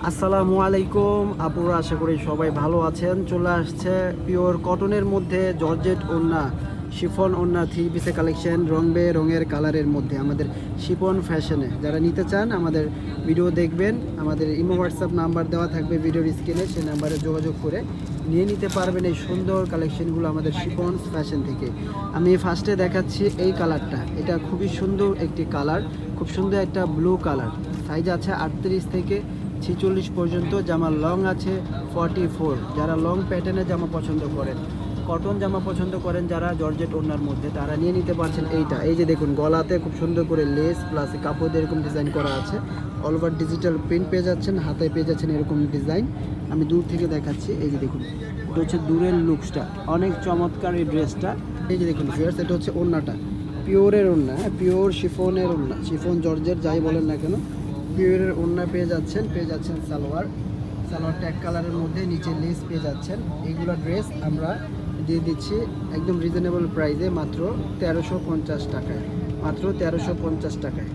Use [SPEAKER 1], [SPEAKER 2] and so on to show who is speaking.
[SPEAKER 1] আসসালামু আলাইকুম আপুরা, আশা করি সবাই ভালো আছেন। চলে আসছে পিওর কটনের মধ্যে জর্জেট ওড়না, শিফন ওড়না, থ্রি পিসের কালেকশন রং রঙের কালারের মধ্যে আমাদের শিফন ফ্যাশনে। যারা নিতে চান আমাদের ভিডিও দেখবেন, আমাদের ইমো হোয়াটসঅ্যাপ নাম্বার দেওয়া থাকবে ভিডিওর স্ক্রিনে, সেই নাম্বারে যোগাযোগ করে নিয়ে নিতে পারবেন এই সুন্দর কালেকশনগুলো আমাদের শিফন ফ্যাশন থেকে। আমি ফার্স্টে দেখাচ্ছি এই কালারটা, এটা খুবই সুন্দর একটি কালার, খুব সুন্দর একটা ব্লু কালার। সাইজ আছে 38 থেকে 46 পর্যন্ত, জামা লং আছে 44। যারা লং প্যাটার্নের জামা পছন্দ করেন, কটন জামা পছন্দ করেন যারা জর্জেট ওড়নার মধ্যে, তারা নিয়ে নিতে পারছেন এইটা। এই যে দেখুন, গলাতে খুব সুন্দর করে লেস প্লাস কাপড় এরকম ডিজাইন করা আছে। অল ওভার ডিজিটাল প্রিন্ট পেয়ে যাচ্ছেন, হাতে পেয়ে যাচ্ছেন এরকম ডিজাইন। আমি দূর থেকে দেখাচ্ছি। এই যে দেখুন, এটা হচ্ছে দূরের লুকসটা, অনেক চমৎকার এই ড্রেসটা। এই যে দেখুন ভিউয়ার্স, এটা হচ্ছে ওড়নাটা, পিওরের ওড়না, পিওর শিফনের ওড়না, শিফন জর্জেট যাই বলেন না কেন, পিওরের ওড়না পেয়ে যাচ্ছেন সালোয়ার ট্যাগ কালারের মধ্যে, নিচে লেস পেয়ে যাচ্ছেন। এইগুলো ড্রেস আমরা দিয়ে দিচ্ছি একদম রিজনেবল প্রাইসে, মাত্র 1350 টাকায়, মাত্র 1350 টাকায়।